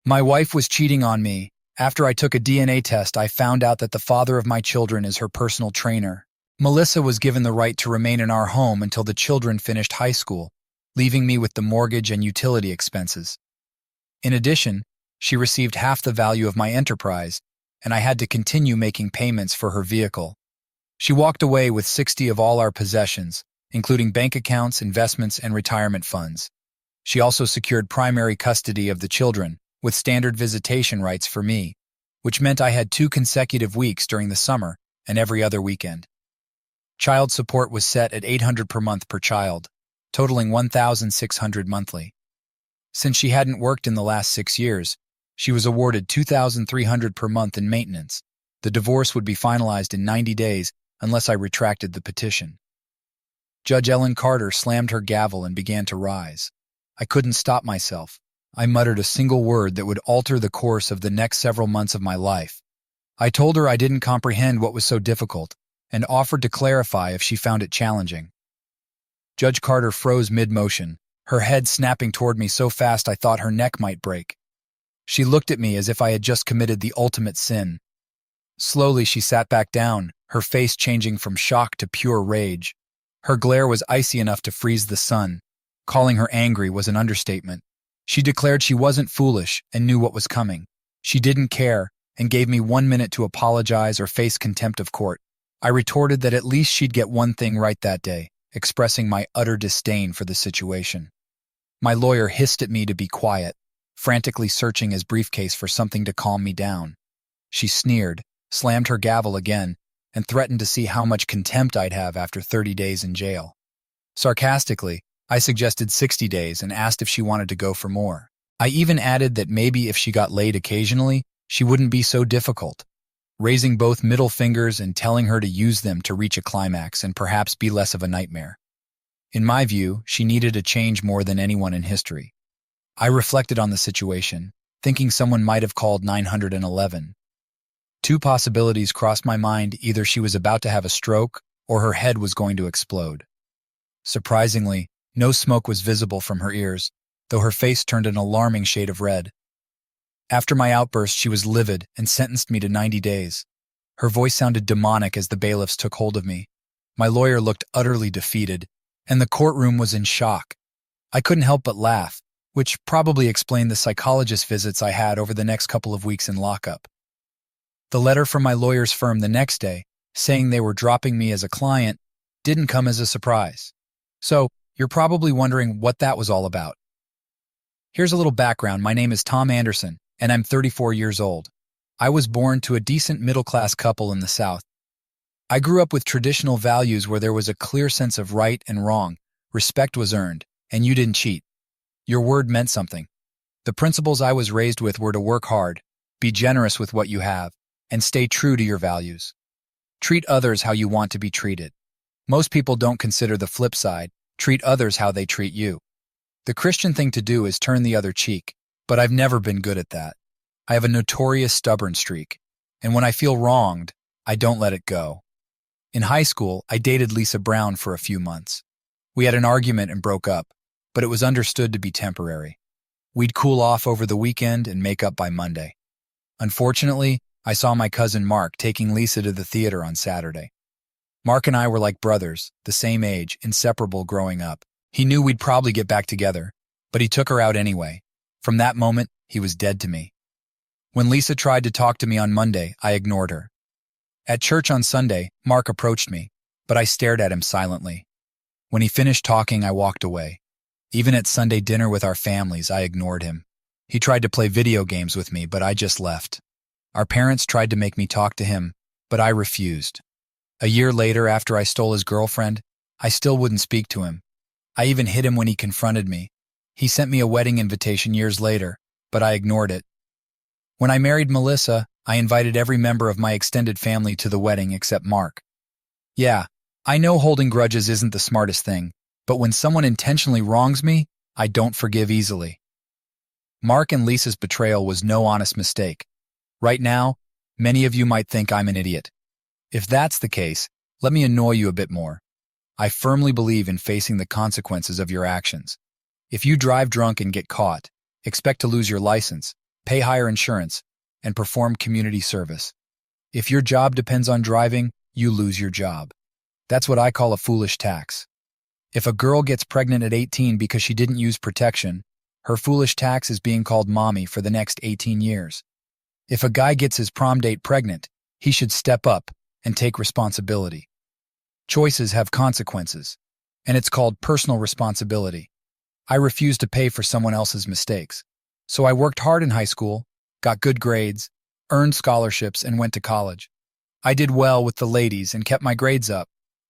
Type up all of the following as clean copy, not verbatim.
My wife was cheating on me. After I took a DNA test, I found out that the father of my children is her personal trainer. Melissa was given the right to remain in our home until the children finished high school, leaving me with the mortgage and utility expenses. In addition, she received half the value of my enterprise, and I had to continue making payments for her vehicle. She walked away with 60 of all our possessions, including bank accounts, investments, and retirement funds. She also secured primary custody of the children, with standard visitation rights for me, which meant I had 2 consecutive weeks during the summer and every other weekend. Child support was set at $800 per month per child, totaling $1,600 monthly. Since she hadn't worked in the last 6 years, she was awarded $2,300 per month in maintenance. The divorce would be finalized in 90 days unless I retracted the petition. Judge Ellen Carter slammed her gavel and began to rise. I couldn't stop myself. I muttered a single word that would alter the course of the next several months of my life. I told her I didn't comprehend what was so difficult and offered to clarify if she found it challenging. Judge Carter froze mid-motion, her head snapping toward me so fast I thought her neck might break. She looked at me as if I had just committed the ultimate sin. Slowly she sat back down, her face changing from shock to pure rage. Her glare was icy enough to freeze the sun. Calling her angry was an understatement. She declared she wasn't foolish and knew what was coming. She didn't care and gave me 1 minute to apologize or face contempt of court. I retorted that at least she'd get one thing right that day, expressing my utter disdain for the situation. My lawyer hissed at me to be quiet, frantically searching his briefcase for something to calm me down. She sneered, slammed her gavel again, and threatened to see how much contempt I'd have after 30 days in jail. Sarcastically, I suggested 60 days and asked if she wanted to go for more. I even added that maybe if she got laid occasionally, she wouldn't be so difficult, raising both middle fingers and telling her to use them to reach a climax and perhaps be less of a nightmare. In my view, she needed a change more than anyone in history. I reflected on the situation, thinking someone might have called 911. 2 possibilities crossed my mind: either she was about to have a stroke or her head was going to explode. Surprisingly, no smoke was visible from her ears, though her face turned an alarming shade of red. After my outburst, she was livid and sentenced me to 90 days. Her voice sounded demonic as the bailiffs took hold of me. My lawyer looked utterly defeated, and the courtroom was in shock. I couldn't help but laugh, which probably explained the psychologist visits I had over the next couple of weeks in lockup. The letter from my lawyer's firm the next day, saying they were dropping me as a client, didn't come as a surprise. So, you're probably wondering what that was all about. Here's a little background. My name is Tom Anderson, and I'm 34 years old. I was born to a decent middle-class couple in the South. I grew up with traditional values where there was a clear sense of right and wrong, respect was earned, and you didn't cheat. Your word meant something. The principles I was raised with were to work hard, be generous with what you have, and stay true to your values. Treat others how you want to be treated. Most people don't consider the flip side. Treat others how they treat you. The Christian thing to do is turn the other cheek, but I've never been good at that. I have a notorious stubborn streak, and when I feel wronged, I don't let it go. In high school, I dated Lisa Brown for a few months. We had an argument and broke up, but it was understood to be temporary. We'd cool off over the weekend and make up by Monday. Unfortunately, I saw my cousin Mark taking Lisa to the theater on Saturday. Mark and I were like brothers, the same age, inseparable growing up. He knew we'd probably get back together, but he took her out anyway. From that moment, he was dead to me. When Lisa tried to talk to me on Monday, I ignored her. At church on Sunday, Mark approached me, but I stared at him silently. When he finished talking, I walked away. Even at Sunday dinner with our families, I ignored him. He tried to play video games with me, but I just left. Our parents tried to make me talk to him, but I refused. A year later, after I stole his girlfriend, I still wouldn't speak to him. I even hit him when he confronted me. He sent me a wedding invitation years later, but I ignored it. When I married Melissa, I invited every member of my extended family to the wedding except Mark. Yeah, I know holding grudges isn't the smartest thing, but when someone intentionally wrongs me, I don't forgive easily. Mark and Lisa's betrayal was no honest mistake. Right now, many of you might think I'm an idiot. If that's the case, let me annoy you a bit more. I firmly believe in facing the consequences of your actions. If you drive drunk and get caught, expect to lose your license, pay higher insurance, and perform community service. If your job depends on driving, you lose your job. That's what I call a foolish tax. If a girl gets pregnant at 18 because she didn't use protection, her foolish tax is being called mommy for the next 18 years. If a guy gets his prom date pregnant, he should step up and take responsibility. Choices have consequences, and it's called personal responsibility. I refused to pay for someone else's mistakes. So I worked hard in high school, got good grades, earned scholarships, and went to college. I did well with the ladies and kept my grades up.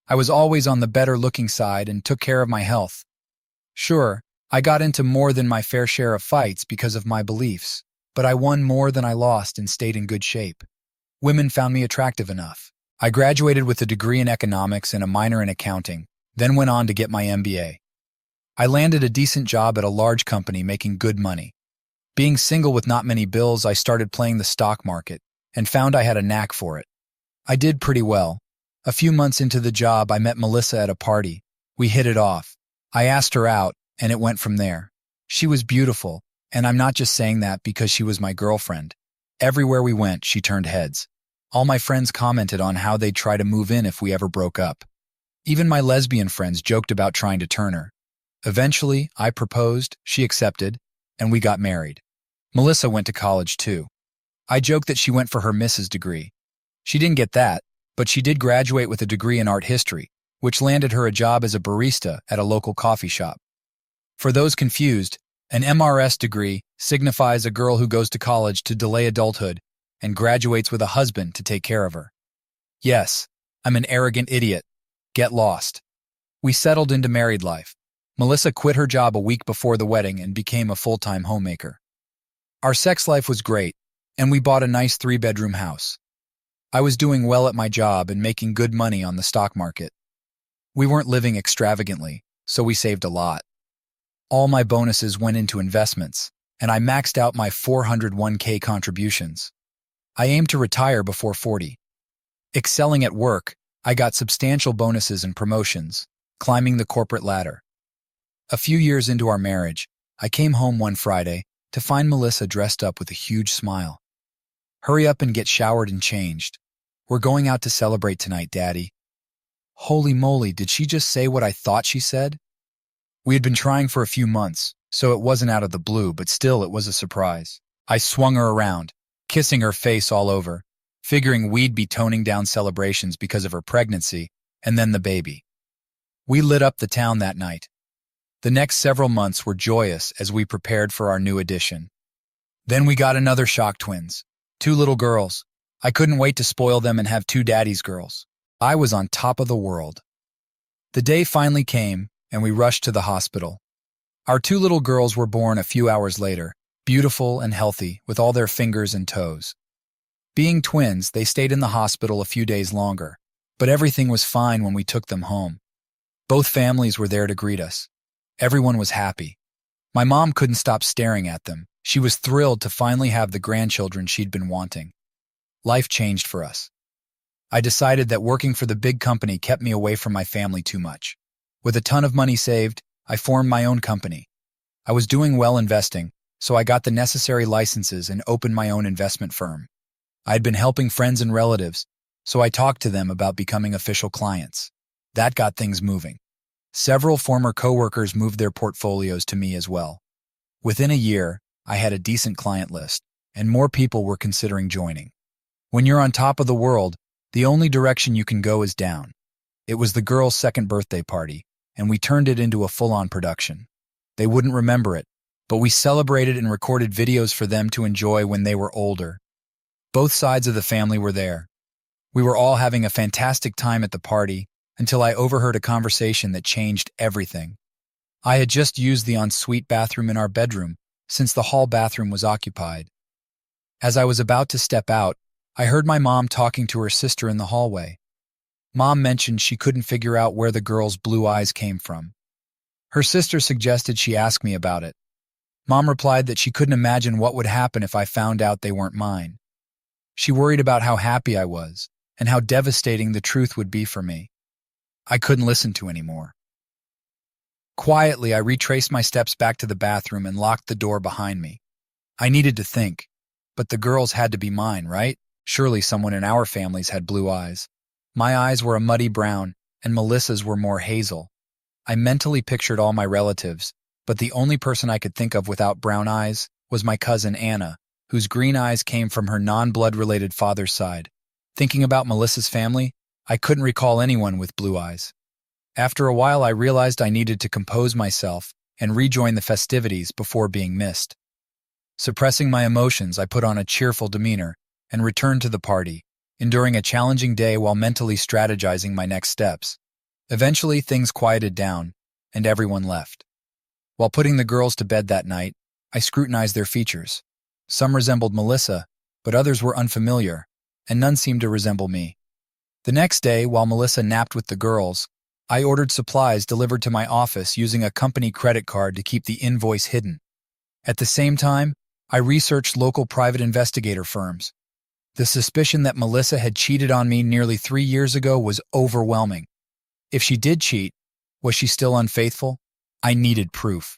I was always on the better-looking side and took care of my health. Sure, I got into more than my fair share of fights because of my beliefs, but I won more than I lost and stayed in good shape. Women found me attractive enough. I graduated with a degree in economics and a minor in accounting, then went on to get my MBA. I landed a decent job at a large company making good money. Being single with not many bills, I started playing the stock market and found I had a knack for it. I did pretty well. A few months into the job, I met Melissa at a party. We hit it off. I asked her out, and it went from there. She was beautiful, and I'm not just saying that because she was my girlfriend. Everywhere we went, she turned heads. All my friends commented on how they'd try to move in if we ever broke up. Even my lesbian friends joked about trying to turn her. Eventually, I proposed, she accepted, and we got married. Melissa went to college too. I joked that she went for her Mrs. degree. She didn't get that, but she did graduate with a degree in art history, which landed her a job as a barista at a local coffee shop. For those confused, an MRS degree signifies a girl who goes to college to delay adulthood and graduates with a husband to take care of her. Yes, I'm an arrogant idiot. Get lost. We settled into married life. Melissa quit her job a week before the wedding and became a full-time homemaker. Our sex life was great, and we bought a nice 3-bedroom house. I was doing well at my job and making good money on the stock market. We weren't living extravagantly, so we saved a lot. All my bonuses went into investments, and I maxed out my 401k contributions. I aimed to retire before 40. Excelling at work, I got substantial bonuses and promotions, climbing the corporate ladder. A few years into our marriage, I came home one Friday to find Melissa dressed up with a huge smile. "Hurry up and get showered and changed. We're going out to celebrate tonight, Daddy." Holy moly, did she just say what I thought she said? We had been trying for a few months, so it wasn't out of the blue, but still it was a surprise. I swung her around, kissing her face all over, figuring we'd be toning down celebrations because of her pregnancy and then the baby. We lit up the town that night. The next several months were joyous as we prepared for our new addition. Then we got another shock twins, 2 little girls. I couldn't wait to spoil them and have 2 daddy's girls. I was on top of the world. The day finally came, and we rushed to the hospital. Our 2 little girls were born a few hours later, beautiful and healthy, with all their fingers and toes. Being twins, they stayed in the hospital a few days longer, but everything was fine when we took them home. Both families were there to greet us. Everyone was happy. My mom couldn't stop staring at them. She was thrilled to finally have the grandchildren she'd been wanting. Life changed for us. I decided that working for the big company kept me away from my family too much. With a ton of money saved, I formed my own company. I was doing well investing, so I got the necessary licenses and opened my own investment firm. I had been helping friends and relatives, so I talked to them about becoming official clients. That got things moving. Several former coworkers moved their portfolios to me as well. Within a year, I had a decent client list, and more people were considering joining. When you're on top of the world, the only direction you can go is down. It was the girls' second birthday party, and we turned it into a full-on production. They wouldn't remember it, but we celebrated and recorded videos for them to enjoy when they were older. Both sides of the family were there. We were all having a fantastic time at the party until I overheard a conversation that changed everything. I had just used the ensuite bathroom in our bedroom, since the hall bathroom was occupied. As I was about to step out, I heard my mom talking to her sister in the hallway. Mom mentioned she couldn't figure out where the girl's blue eyes came from. Her sister suggested she ask me about it. Mom replied that she couldn't imagine what would happen if I found out they weren't mine. She worried about how happy I was and how devastating the truth would be for me. I couldn't listen to anymore. Quietly, I retraced my steps back to the bathroom and locked the door behind me. I needed to think. But the girls had to be mine, right? Surely someone in our families had blue eyes. My eyes were a muddy brown, and Melissa's were more hazel. I mentally pictured all my relatives, but the only person I could think of without brown eyes was my cousin Anna, whose green eyes came from her non-blood-related father's side. Thinking about Melissa's family, I couldn't recall anyone with blue eyes. After a while, I realized I needed to compose myself and rejoin the festivities before being missed. Suppressing my emotions, I put on a cheerful demeanor and returned to the party, enduring a challenging day while mentally strategizing my next steps. Eventually, things quieted down, and everyone left. While putting the girls to bed that night, I scrutinized their features. Some resembled Melissa, but others were unfamiliar, and none seemed to resemble me. The next day, while Melissa napped with the girls, I ordered supplies delivered to my office using a company credit card to keep the invoice hidden. At the same time, I researched local private investigator firms. The suspicion that Melissa had cheated on me nearly 3 years ago was overwhelming. If she did cheat, was she still unfaithful? I needed proof.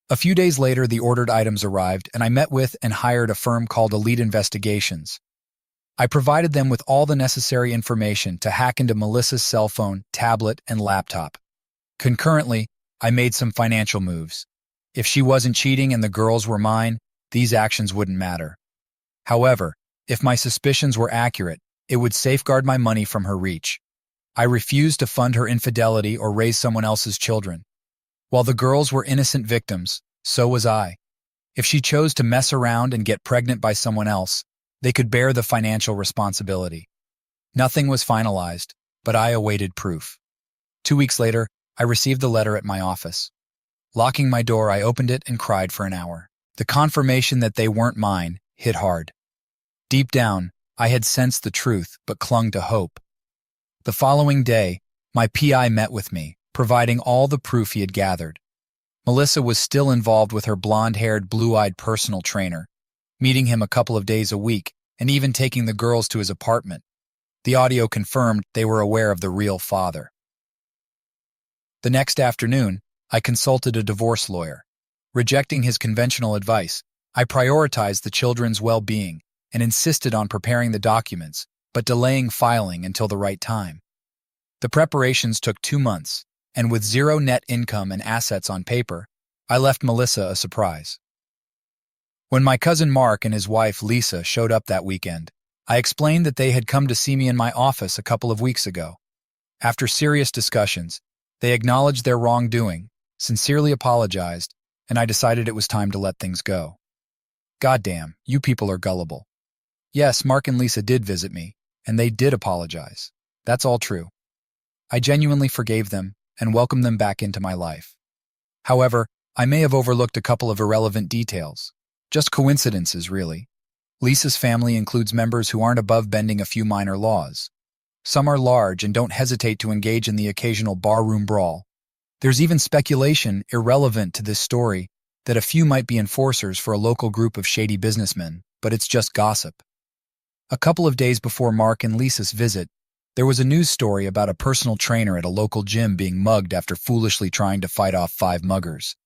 A few days later, the ordered items arrived, and I met with and hired a firm called Elite Investigations. I provided them with all the necessary information to hack into Melissa's cell phone, tablet, and laptop. Concurrently, I made some financial moves. If she wasn't cheating and the girls were mine, these actions wouldn't matter. However, if my suspicions were accurate, it would safeguard my money from her reach. I refused to fund her infidelity or raise someone else's children. While the girls were innocent victims, so was I. If she chose to mess around and get pregnant by someone else, they could bear the financial responsibility. Nothing was finalized, but I awaited proof. 2 weeks later, I received the letter at my office. Locking my door, I opened it and cried for an hour. The confirmation that they weren't mine hit hard. Deep down, I had sensed the truth but clung to hope. The following day, my PI met with me, providing all the proof he had gathered. Melissa was still involved with her blonde-haired, blue-eyed personal trainer, meeting him a couple of days a week and even taking the girls to his apartment. The audio confirmed they were aware of the real father. The next afternoon, I consulted a divorce lawyer. Rejecting his conventional advice, I prioritized the children's well-being and insisted on preparing the documents, but delaying filing until the right time. The preparations took 2 months, and with zero net income and assets on paper, I left Melissa a surprise. When my cousin Mark and his wife Lisa showed up that weekend, I explained that they had come to see me in my office a couple of weeks ago. After serious discussions, they acknowledged their wrongdoing, sincerely apologized, and I decided it was time to let things go. Goddamn, you people are gullible. Yes, Mark and Lisa did visit me, and they did apologize. That's all true. I genuinely forgave them and welcomed them back into my life. However, I may have overlooked a couple of irrelevant details. Just coincidences, really. Lisa's family includes members who aren't above bending a few minor laws. Some are large and don't hesitate to engage in the occasional barroom brawl. There's even speculation, irrelevant to this story, that a few might be enforcers for a local group of shady businessmen, but it's just gossip. A couple of days before Mark and Lisa's visit, there was a news story about a personal trainer at a local gym being mugged after foolishly trying to fight off 5 muggers.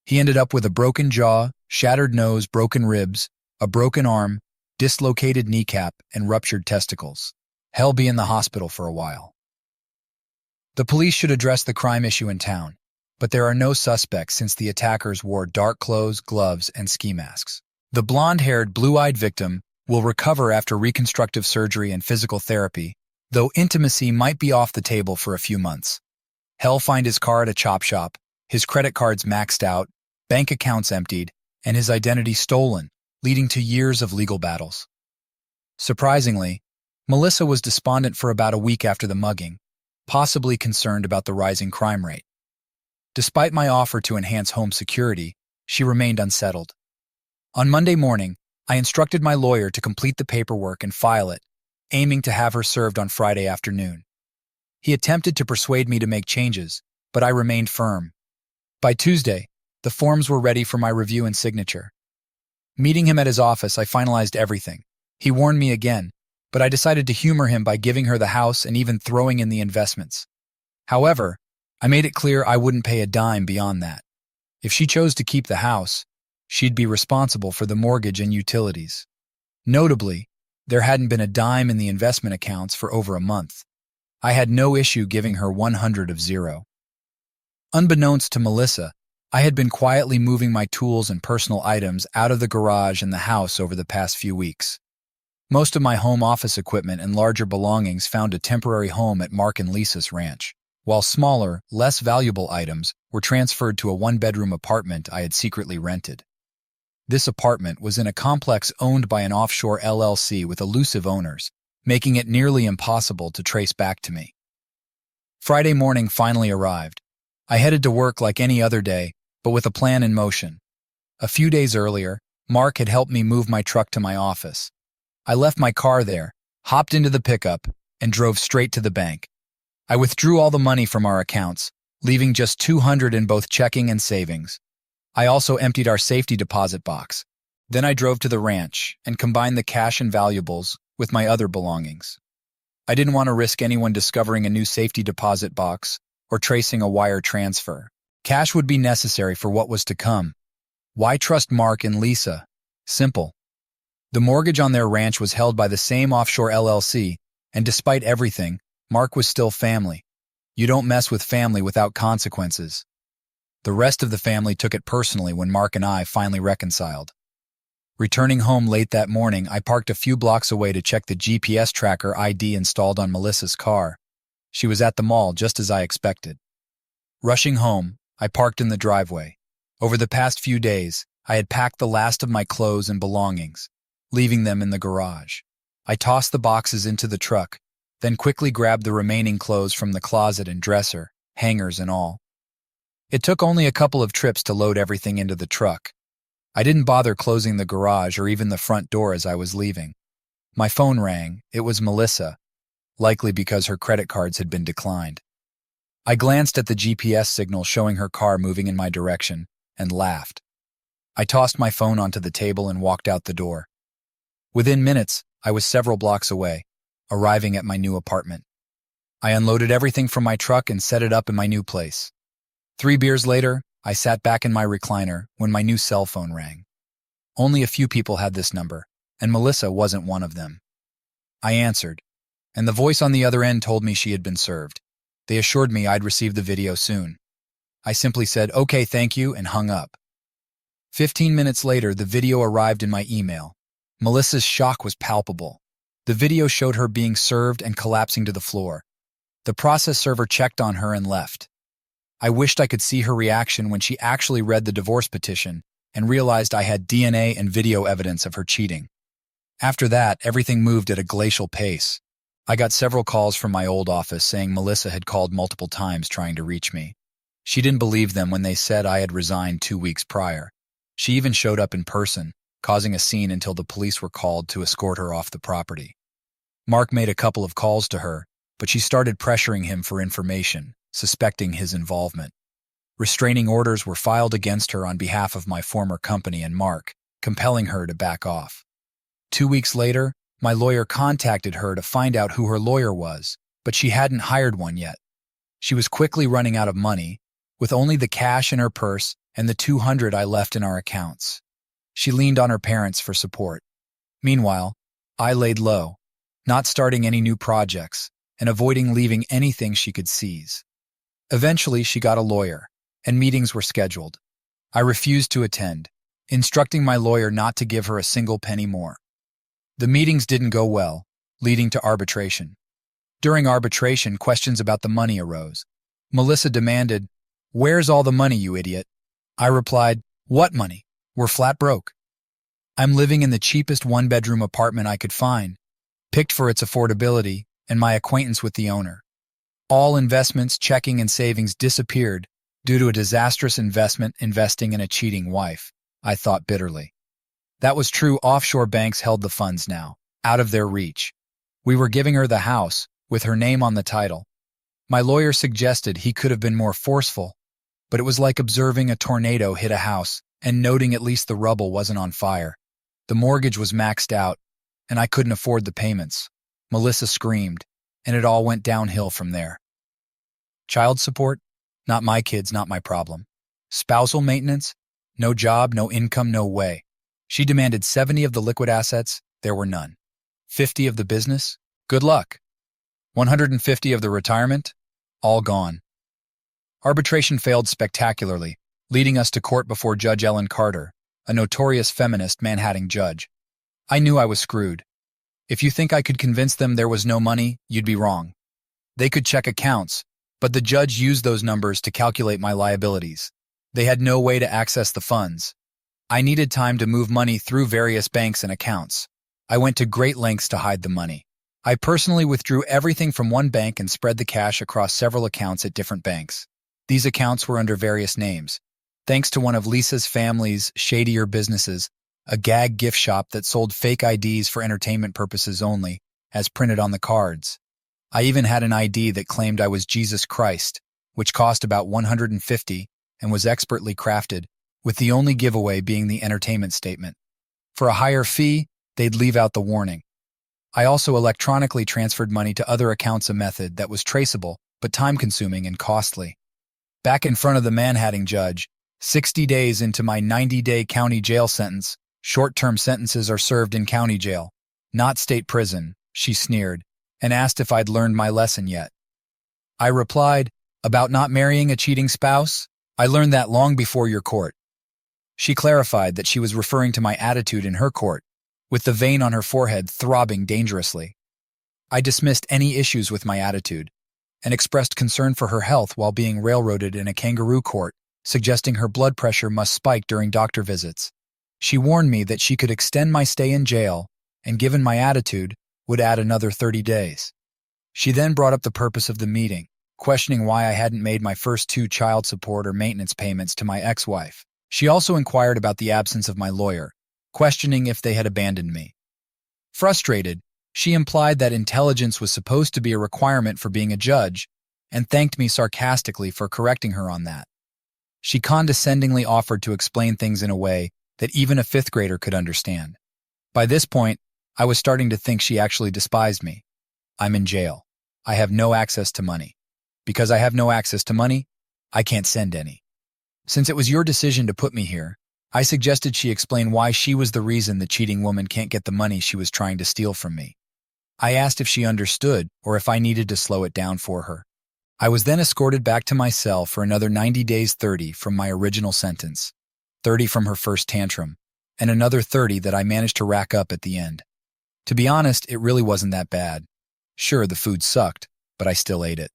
He ended up with a broken jaw, shattered nose, broken ribs, a broken arm, dislocated kneecap, and ruptured testicles. He'll be in the hospital for a while. The police should address the crime issue in town, but there are no suspects since the attackers wore dark clothes, gloves, and ski masks. The blonde-haired, blue-eyed victim will recover after reconstructive surgery and physical therapy, though intimacy might be off the table for a few months. He'll find his car at a chop shop, his credit cards maxed out, bank accounts emptied, and his identity stolen, leading to years of legal battles. Surprisingly, Melissa was despondent for about a week after the mugging, possibly concerned about the rising crime rate. Despite my offer to enhance home security, she remained unsettled. On Monday morning, I instructed my lawyer to complete the paperwork and file it, aiming to have her served on Friday afternoon. He attempted to persuade me to make changes, but I remained firm. By Tuesday, the forms were ready for my review and signature. Meeting him at his office, I finalized everything. He warned me again, but I decided to humor him by giving her the house and even throwing in the investments. However, I made it clear I wouldn't pay a dime beyond that. If she chose to keep the house, She'd be responsible for the mortgage and utilities. Notably, there hadn't been a dime in the investment accounts for over a month. I had no issue giving her 100 of 0. Unbeknownst to Melissa, I had been quietly moving my tools and personal items out of the garage and the house over the past few weeks. Most of my home office equipment and larger belongings found a temporary home at Mark and Lisa's ranch, while smaller, less valuable items were transferred to a one-bedroom apartment I had secretly rented. This apartment was in a complex owned by an offshore LLC with elusive owners, making it nearly impossible to trace back to me. Friday morning finally arrived. I headed to work like any other day, but with a plan in motion. A few days earlier, Mark had helped me move my truck to my office. I left my car there, hopped into the pickup, and drove straight to the bank. I withdrew all the money from our accounts, leaving just $200 in both checking and savings. I also emptied our safety deposit box. Then I drove to the ranch and combined the cash and valuables with my other belongings. I didn't want to risk anyone discovering a new safety deposit box or tracing a wire transfer. Cash would be necessary for what was to come. Why trust Mark and Lisa? Simple. The mortgage on their ranch was held by the same offshore LLC, and despite everything, Mark was still family. You don't mess with family without consequences. The rest of the family took it personally when Mark and I finally reconciled. Returning home late that morning, I parked a few blocks away to check the GPS tracker ID installed on Melissa's car. She was at the mall just as I expected. Rushing home, I parked in the driveway. Over the past few days, I had packed the last of my clothes and belongings, leaving them in the garage. I tossed the boxes into the truck, then quickly grabbed the remaining clothes from the closet and dresser, hangers and all. It took only a couple of trips to load everything into the truck. I didn't bother closing the garage or even the front door as I was leaving. My phone rang. It was Melissa, likely because her credit cards had been declined. I glanced at the GPS signal showing her car moving in my direction and laughed. I tossed my phone onto the table and walked out the door. Within minutes, I was several blocks away, arriving at my new apartment. I unloaded everything from my truck and set it up in my new place. 3 beers later, I sat back in my recliner when my new cell phone rang. Only a few people had this number, and Melissa wasn't one of them. I answered, and the voice on the other end told me she had been served. They assured me I'd receive the video soon. I simply said, "Okay, thank you," and hung up. 15 minutes later, the video arrived in my email. Melissa's shock was palpable. The video showed her being served and collapsing to the floor. The process server checked on her and left. I wished I could see her reaction when she actually read the divorce petition and realized I had DNA and video evidence of her cheating. After that, everything moved at a glacial pace. I got several calls from my old office saying Melissa had called multiple times trying to reach me. She didn't believe them when they said I had resigned 2 weeks prior. She even showed up in person, causing a scene until the police were called to escort her off the property. Mark made a couple of calls to her, but she started pressuring him for information, suspecting his involvement. Restraining orders were filed against her on behalf of my former company and Mark, compelling her to back off. 2 weeks later, my lawyer contacted her to find out who her lawyer was, but she hadn't hired one yet. She was quickly running out of money, with only the cash in her purse and the $200 I left in our accounts. She leaned on her parents for support. Meanwhile, I laid low, not starting any new projects and avoiding leaving anything she could seize. Eventually, she got a lawyer, and meetings were scheduled. I refused to attend, instructing my lawyer not to give her a single penny more. The meetings didn't go well, leading to arbitration. During arbitration, questions about the money arose. Melissa demanded, "Where's all the money, you idiot?" I replied, "What money? We're flat broke. I'm living in the cheapest one-bedroom apartment I could find, picked for its affordability and my acquaintance with the owner. All investments, checking, and savings disappeared due to a disastrous investment investing in a cheating wife," I thought bitterly. That was true. Offshore banks held the funds now, out of their reach. We were giving her the house, with her name on the title. My lawyer suggested he could have been more forceful, but it was like observing a tornado hit a house and noting at least the rubble wasn't on fire. The mortgage was maxed out, and I couldn't afford the payments. Melissa screamed, and it all went downhill from there. Child support? Not my kids, not my problem. Spousal maintenance? No job, no income, no way. She demanded 70 of the liquid assets, there were none. 50 of the business, good luck. 150 of the retirement, all gone. Arbitration failed spectacularly, leading us to court before Judge Ellen Carter, a notorious feminist Manhattan judge. I knew I was screwed. If you think I could convince them there was no money, you'd be wrong. They could check accounts, but the judge used those numbers to calculate my liabilities. They had no way to access the funds. I needed time to move money through various banks and accounts. I went to great lengths to hide the money. I personally withdrew everything from one bank and spread the cash across several accounts at different banks. These accounts were under various names. Thanks to one of Lisa's family's shadier businesses, a gag gift shop that sold fake IDs for entertainment purposes only, as printed on the cards. I even had an ID that claimed I was Jesus Christ, which cost about $150 and was expertly crafted, with the only giveaway being the entertainment statement. For a higher fee, they'd leave out the warning. I also electronically transferred money to other accounts, a method that was traceable but time-consuming and costly. Back in front of the Manhattan judge, 60 days into my 90-day county jail sentence, short-term sentences are served in county jail, not state prison, she sneered, and asked if I'd learned my lesson yet. I replied, about not marrying a cheating spouse? I learned that long before your court. She clarified that she was referring to my attitude in her court, with the vein on her forehead throbbing dangerously. I dismissed any issues with my attitude, and expressed concern for her health while being railroaded in a kangaroo court, suggesting her blood pressure must spike during doctor visits. She warned me that she could extend my stay in jail, and given my attitude, would add another 30 days. She then brought up the purpose of the meeting, questioning why I hadn't made my first 2 child support or maintenance payments to my ex-wife. She also inquired about the absence of my lawyer, questioning if they had abandoned me. Frustrated, she implied that intelligence was supposed to be a requirement for being a judge, and thanked me sarcastically for correcting her on that. She condescendingly offered to explain things in a way that even a 5th grader could understand. By this point, I was starting to think she actually despised me. I'm in jail. I have no access to money. Because I have no access to money, I can't send any. Since it was your decision to put me here, I suggested she explain why she was the reason the cheating woman can't get the money she was trying to steal from me. I asked if she understood or if I needed to slow it down for her. I was then escorted back to my cell for another 90 days, 30 from my original sentence, 30 from her first tantrum, and another 30 that I managed to rack up at the end. To be honest, it really wasn't that bad. Sure, the food sucked, but I still ate it.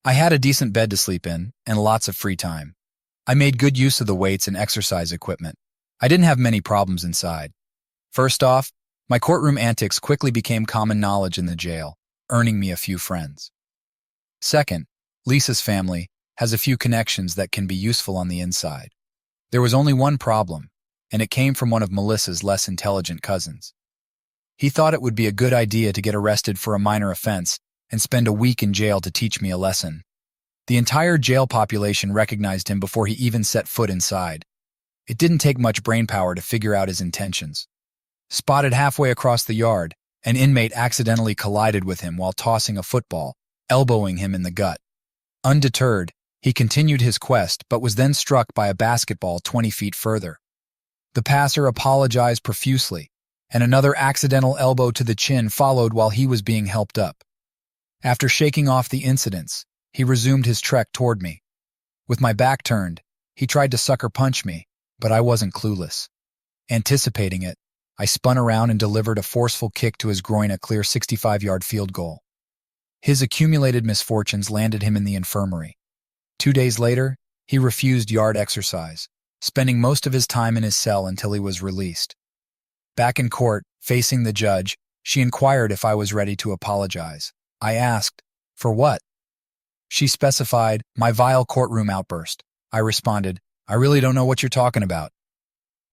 I had a decent bed to sleep in and lots of free time. I made good use of the weights and exercise equipment. I didn't have many problems inside. First off, my courtroom antics quickly became common knowledge in the jail, earning me a few friends. Second, Lisa's family has a few connections that can be useful on the inside. There was only one problem, and it came from one of Melissa's less intelligent cousins. He thought it would be a good idea to get arrested for a minor offense and spend a week in jail to teach me a lesson. The entire jail population recognized him before he even set foot inside. It didn't take much brainpower to figure out his intentions. Spotted halfway across the yard, an inmate accidentally collided with him while tossing a football, elbowing him in the gut. Undeterred, he continued his quest but was then struck by a basketball 20 feet further. The passer apologized profusely, and another accidental elbow to the chin followed while he was being helped up. After shaking off the incidents, he resumed his trek toward me. With my back turned, he tried to sucker punch me, but I wasn't clueless. Anticipating it, I spun around and delivered a forceful kick to his groin, a clear 65-yard field goal. His accumulated misfortunes landed him in the infirmary. 2 days later, he refused yard exercise, spending most of his time in his cell until he was released. Back in court, facing the judge, she inquired if I was ready to apologize. I asked, for what? She specified, my vile courtroom outburst. I responded, I really don't know what you're talking about.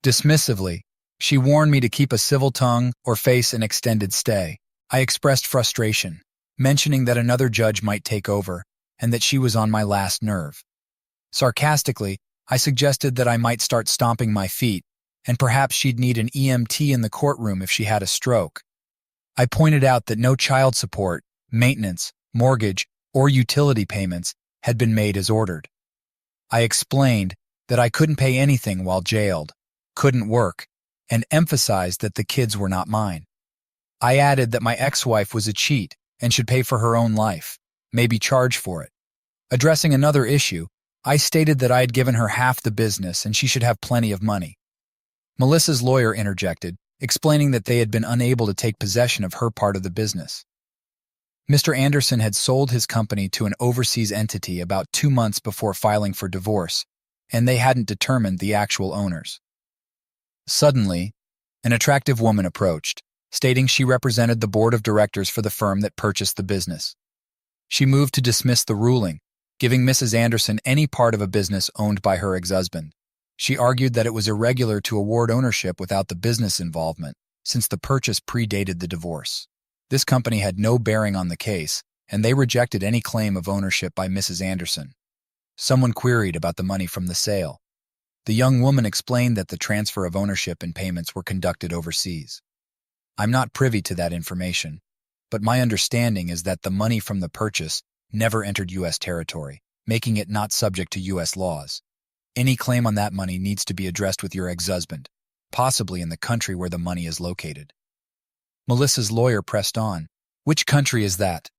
Dismissively, she warned me to keep a civil tongue or face an extended stay. I expressed frustration, mentioning that another judge might take over and that she was on my last nerve. Sarcastically, I suggested that I might start stomping my feet, and perhaps she'd need an EMT in the courtroom if she had a stroke. I pointed out that no child support, maintenance, mortgage, or utility payments had been made as ordered. I explained that I couldn't pay anything while jailed, couldn't work, and emphasized that the kids were not mine. I added that my ex-wife was a cheat and should pay for her own life, maybe charge for it. Addressing another issue, I stated that I had given her half the business and she should have plenty of money. Melissa's lawyer interjected, explaining that they had been unable to take possession of her part of the business. Mr. Anderson had sold his company to an overseas entity about 2 months before filing for divorce, and they hadn't determined the actual owners. Suddenly, an attractive woman approached, stating she represented the board of directors for the firm that purchased the business. She moved to dismiss the ruling, giving Mrs. Anderson any part of a business owned by her ex-husband. She argued that it was irregular to award ownership without the business involvement, since the purchase predated the divorce. This company had no bearing on the case, and they rejected any claim of ownership by Mrs. Anderson. Someone queried about the money from the sale. The young woman explained that the transfer of ownership and payments were conducted overseas. I'm not privy to that information, but my understanding is that the money from the purchase never entered U.S. territory, making it not subject to U.S. laws. Any claim on that money needs to be addressed with your ex-husband, possibly in the country where the money is located. Melissa's lawyer pressed on. Which country is that?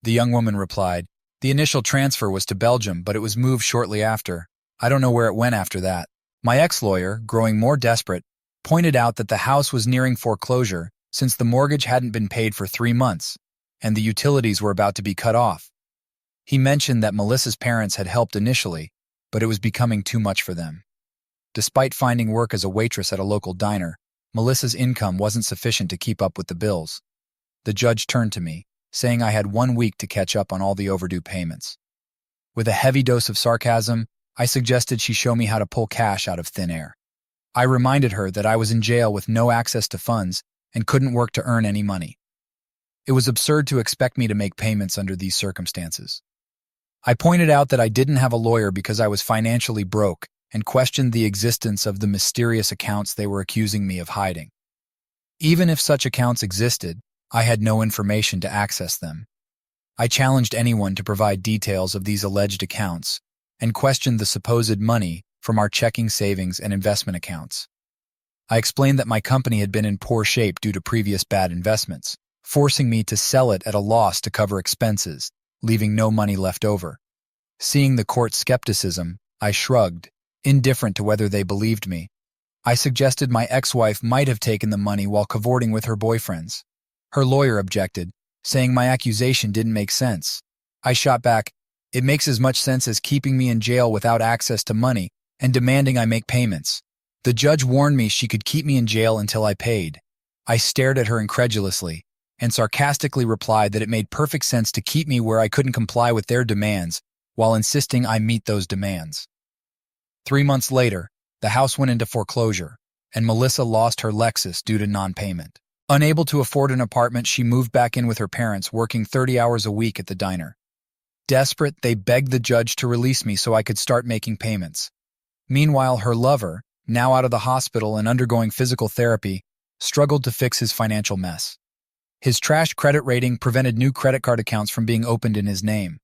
The young woman replied, the initial transfer was to Belgium, but it was moved shortly after. I don't know where it went after that. My ex-lawyer, growing more desperate, pointed out that the house was nearing foreclosure since the mortgage hadn't been paid for 3 months, and the utilities were about to be cut off. He mentioned that Melissa's parents had helped initially, but it was becoming too much for them. Despite finding work as a waitress at a local diner, Melissa's income wasn't sufficient to keep up with the bills. The judge turned to me, saying I had 1 week to catch up on all the overdue payments. With a heavy dose of sarcasm, I suggested she show me how to pull cash out of thin air. I reminded her that I was in jail with no access to funds and couldn't work to earn any money. It was absurd to expect me to make payments under these circumstances. I pointed out that I didn't have a lawyer because I was financially broke and questioned the existence of the mysterious accounts they were accusing me of hiding. Even if such accounts existed, I had no information to access them. I challenged anyone to provide details of these alleged accounts and questioned the supposed money from our checking, savings, and investment accounts. I explained that my company had been in poor shape due to previous bad investments, forcing me to sell it at a loss to cover expenses, leaving no money left over. Seeing the court's skepticism, I shrugged, indifferent to whether they believed me. I suggested my ex-wife might have taken the money while cavorting with her boyfriends. Her lawyer objected, saying my accusation didn't make sense. I shot back, it makes as much sense as keeping me in jail without access to money and demanding I make payments. The judge warned me she could keep me in jail until I paid. I stared at her incredulously and sarcastically replied that it made perfect sense to keep me where I couldn't comply with their demands while insisting I meet those demands. 3 months later, the house went into foreclosure, and Melissa lost her Lexus due to non-payment. Unable to afford an apartment, she moved back in with her parents, working 30 hours a week at the diner. Desperate, they begged the judge to release me so I could start making payments. Meanwhile, her lover, now out of the hospital and undergoing physical therapy, struggled to fix his financial mess. His trash credit rating prevented new credit card accounts from being opened in his name.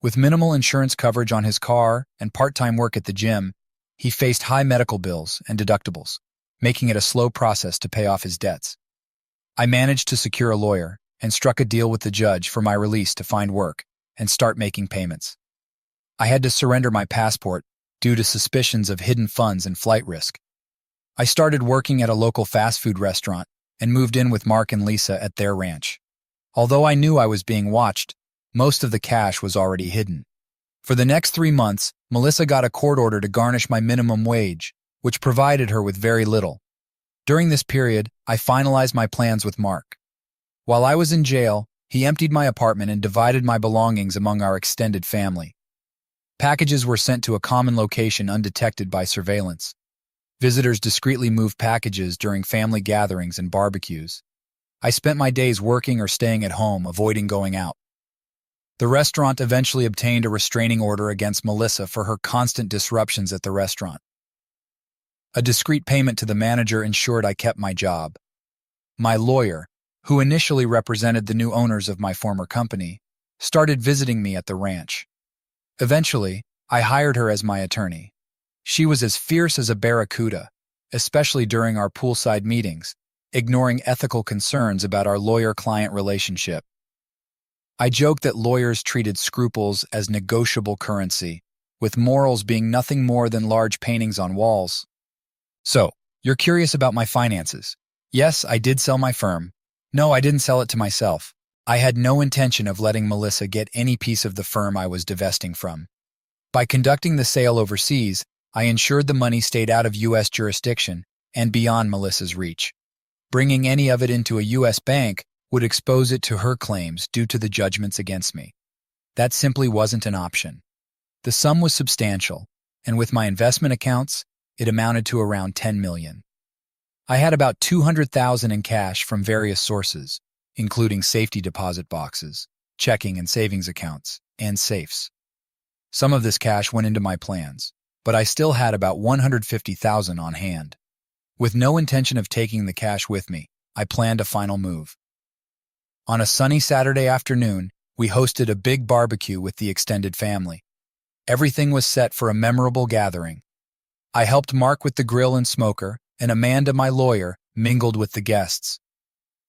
With minimal insurance coverage on his car and part-time work at the gym, he faced high medical bills and deductibles, making it a slow process to pay off his debts. I managed to secure a lawyer and struck a deal with the judge for my release to find work and start making payments. I had to surrender my passport due to suspicions of hidden funds and flight risk. I started working at a local fast food restaurant and moved in with Mark and Lisa at their ranch. Although I knew I was being watched, most of the cash was already hidden. For the next 3 months, Melissa got a court order to garnish my minimum wage, which provided her with very little. During this period, I finalized my plans with Mark. While I was in jail, he emptied my apartment and divided my belongings among our extended family. Packages were sent to a common location undetected by surveillance. Visitors discreetly moved packages during family gatherings and barbecues. I spent my days working or staying at home, avoiding going out. The restaurant eventually obtained a restraining order against Melissa for her constant disruptions at the restaurant. A discreet payment to the manager ensured I kept my job. My lawyer, who initially represented the new owners of my former company, started visiting me at the ranch. Eventually, I hired her as my attorney. She was as fierce as a barracuda, especially during our poolside meetings, ignoring ethical concerns about our lawyer-client relationship. I joked that lawyers treated scruples as negotiable currency, with morals being nothing more than large paintings on walls. So, you're curious about my finances. Yes, I did sell my firm. No, I didn't sell it to myself. I had no intention of letting Melissa get any piece of the firm I was divesting from. By conducting the sale overseas, I ensured the money stayed out of U.S. jurisdiction and beyond Melissa's reach. Bringing any of it into a U.S. bank would expose it to her claims due to the judgments against me. That simply wasn't an option. The sum was substantial, and with my investment accounts, it amounted to around $10 million. I had about $200,000 in cash from various sources, including safety deposit boxes, checking and savings accounts, and safes. Some of this cash went into my plans, but I still had about $150,000 on hand. With no intention of taking the cash with me, I planned a final move. On a sunny Saturday afternoon, we hosted a big barbecue with the extended family. Everything was set for a memorable gathering. I helped Mark with the grill and smoker, and Amanda, my lawyer, mingled with the guests.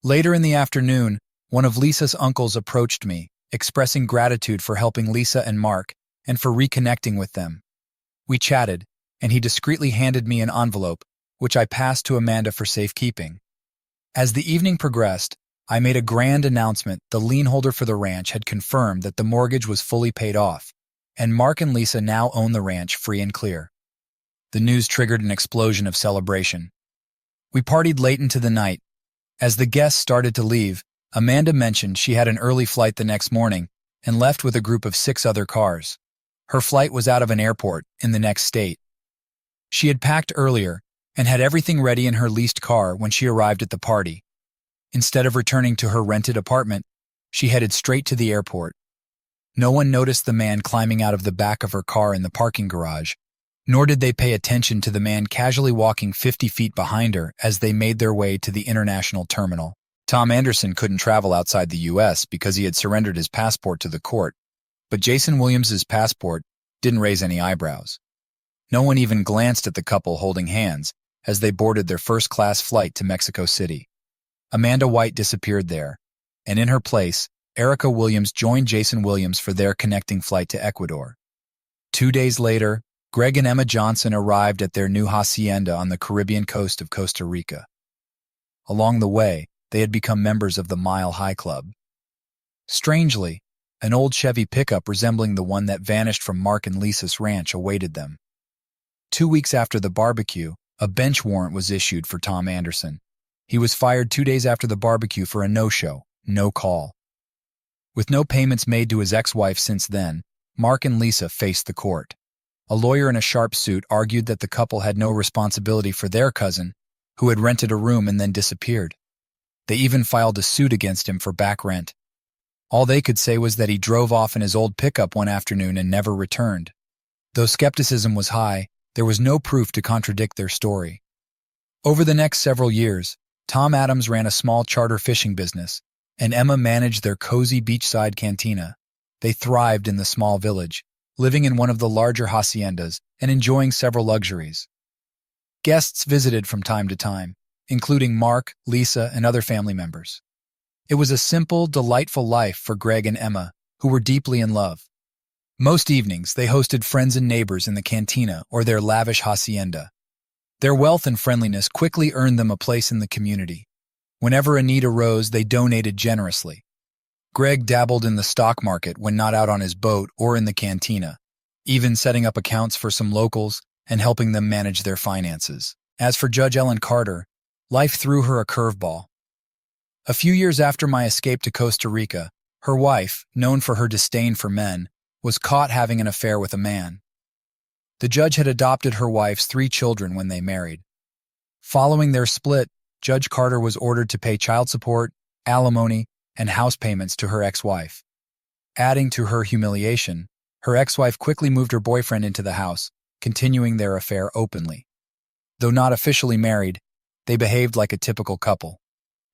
Later in the afternoon, one of Lisa's uncles approached me, expressing gratitude for helping Lisa and Mark and for reconnecting with them. We chatted, and he discreetly handed me an envelope, which I passed to Amanda for safekeeping. As the evening progressed, I made a grand announcement. The lien holder for the ranch had confirmed that the mortgage was fully paid off, and Mark and Lisa now own the ranch free and clear. The news triggered an explosion of celebration. We partied late into the night. As the guests started to leave, Amanda mentioned she had an early flight the next morning and left with a group of 6 other cars. Her flight was out of an airport in the next state. She had packed earlier and had everything ready in her leased car when she arrived at the party. Instead of returning to her rented apartment, she headed straight to the airport. No one noticed the man climbing out of the back of her car in the parking garage, nor did they pay attention to the man casually walking 50 feet behind her as they made their way to the international terminal. Tom Anderson couldn't travel outside the U.S. because he had surrendered his passport to the court, but Jason Williams's passport didn't raise any eyebrows. No one even glanced at the couple holding hands as they boarded their first-class flight to Mexico City. Amanda White disappeared there, and in her place, Erica Williams joined Jason Williams for their connecting flight to Ecuador. 2 days later, Greg and Emma Johnson arrived at their new hacienda on the Caribbean coast of Costa Rica. Along the way, they had become members of the Mile High Club. Strangely, an old Chevy pickup resembling the one that vanished from Mark and Lisa's ranch awaited them. 2 weeks after the barbecue, a bench warrant was issued for Tom Anderson. He was fired 2 days after the barbecue for a no-show, no call. With no payments made to his ex-wife since then, Mark and Lisa faced the court. A lawyer in a sharp suit argued that the couple had no responsibility for their cousin, who had rented a room and then disappeared. They even filed a suit against him for back rent. All they could say was that he drove off in his old pickup one afternoon and never returned. Though skepticism was high, there was no proof to contradict their story. Over the next several years, Tom Adams ran a small charter fishing business, and Emma managed their cozy beachside cantina. They thrived in the small village, living in one of the larger haciendas and enjoying several luxuries. Guests visited from time to time, including Mark, Lisa, and other family members. It was a simple, delightful life for Greg and Emma, who were deeply in love. Most evenings, they hosted friends and neighbors in the cantina or their lavish hacienda. Their wealth and friendliness quickly earned them a place in the community. Whenever a need arose, they donated generously. Greg dabbled in the stock market when not out on his boat or in the cantina, even setting up accounts for some locals and helping them manage their finances. As for Judge Ellen Carter, life threw her a curveball. A few years after my escape to Costa Rica, her wife, known for her disdain for men, was caught having an affair with a man. The judge had adopted her wife's 3 children when they married. Following their split, Judge Carter was ordered to pay child support, alimony, and house payments to her ex-wife. Adding to her humiliation, her ex-wife quickly moved her boyfriend into the house, continuing their affair openly. Though not officially married, they behaved like a typical couple.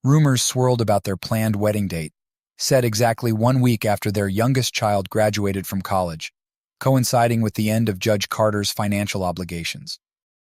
Rumors swirled about their planned wedding date, set exactly 1 week after their youngest child graduated from college. coinciding with the end of Judge Carter's financial obligations.